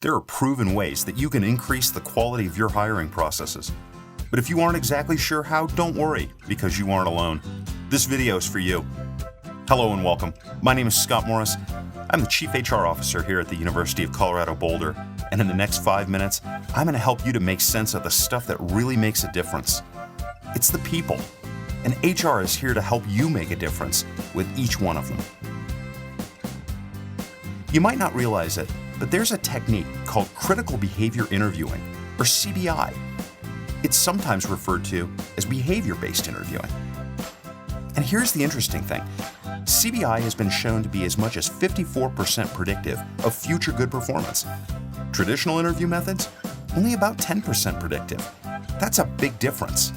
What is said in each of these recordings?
There are proven ways that you can increase the quality of your hiring processes. But if you aren't exactly sure how, don't worry, because you aren't alone. This video is for you. Hello and welcome. My name is Scott Morris. I'm the Chief HR Officer here at the University of Colorado Boulder, and in the next 5 minutes, I'm going to help you to make sense of the stuff that really makes a difference. It's the people, and HR is here to help you make a difference with each one of them. You might not realize it, but there's a technique called critical behavior interviewing, or CBI. It's sometimes referred to as behavior-based interviewing. And here's the interesting thing. CBI has been shown to be as much as 54% predictive of future good performance. Traditional interview methods, only about 10% predictive. That's a big difference.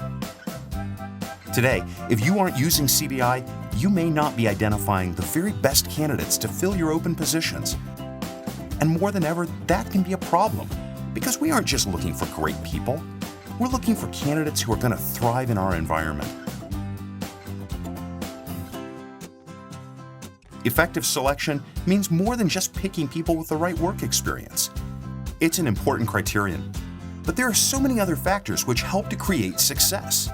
Today, if you aren't using CBI, you may not be identifying the very best candidates to fill your open positions. And more than ever, that can be a problem, because we aren't just looking for great people. We're looking for candidates who are going to thrive in our environment. Effective selection means more than just picking people with the right work experience. It's an important criterion, but there are so many other factors which help to create success.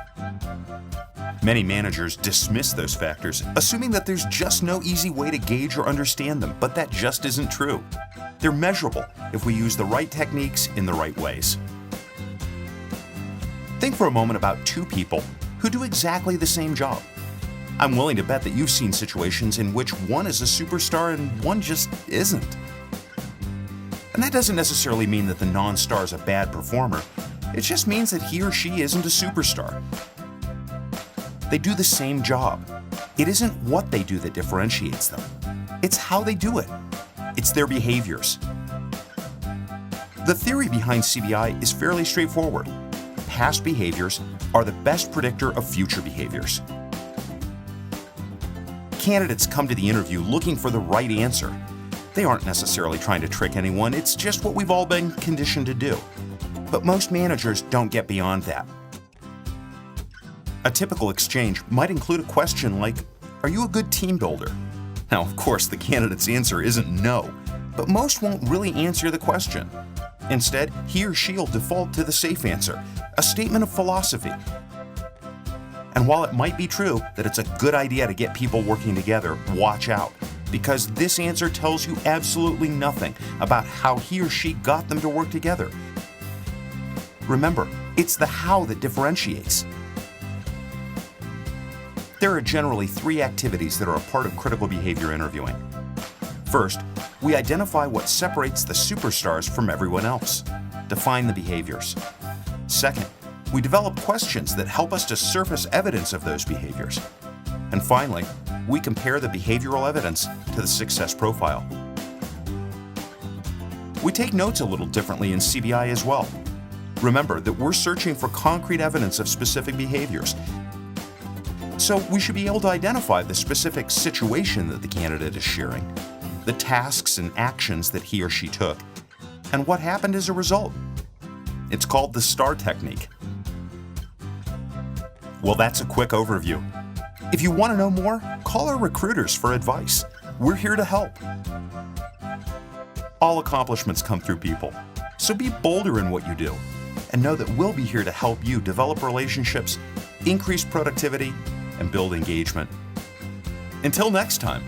Many managers dismiss those factors, assuming that there's just no easy way to gauge or understand them, but that just isn't true. They're measurable if we use the right techniques in the right ways. Think for a moment about two people who do exactly the same job. I'm willing to bet that you've seen situations in which one is a superstar and one just isn't. And that doesn't necessarily mean that the non-star is a bad performer. It just means that he or she isn't a superstar. They do the same job. It isn't what they do that differentiates them. It's how they do it. It's their behaviors. The theory behind CBI is fairly straightforward. Past behaviors are the best predictor of future behaviors. Candidates come to the interview looking for the right answer. They aren't necessarily trying to trick anyone, it's just what we've all been conditioned to do. But most managers don't get beyond that. A typical exchange might include a question like, "Are you a good team builder?" Now, of course, the candidate's answer isn't no, but most won't really answer the question. Instead, he or she will default to the safe answer, a statement of philosophy. And while it might be true that it's a good idea to get people working together, watch out, because this answer tells you absolutely nothing about how he or she got them to work together. Remember, it's the how that differentiates. There are generally three activities that are a part of critical behavior interviewing. First, we identify what separates the superstars from everyone else. Define the behaviors. Second, we develop questions that help us to surface evidence of those behaviors. And finally, we compare the behavioral evidence to the success profile. We take notes a little differently in CBI as well. Remember that we're searching for concrete evidence of specific behaviors. So we should be able to identify the specific situation that the candidate is sharing, the tasks and actions that he or she took, and what happened as a result. It's called the STAR technique. Well, that's a quick overview. If you want to know more, call our recruiters for advice. We're here to help. All accomplishments come through people, so be bolder in what you do, and know that we'll be here to help you develop relationships, increase productivity, and build engagement. Until next time.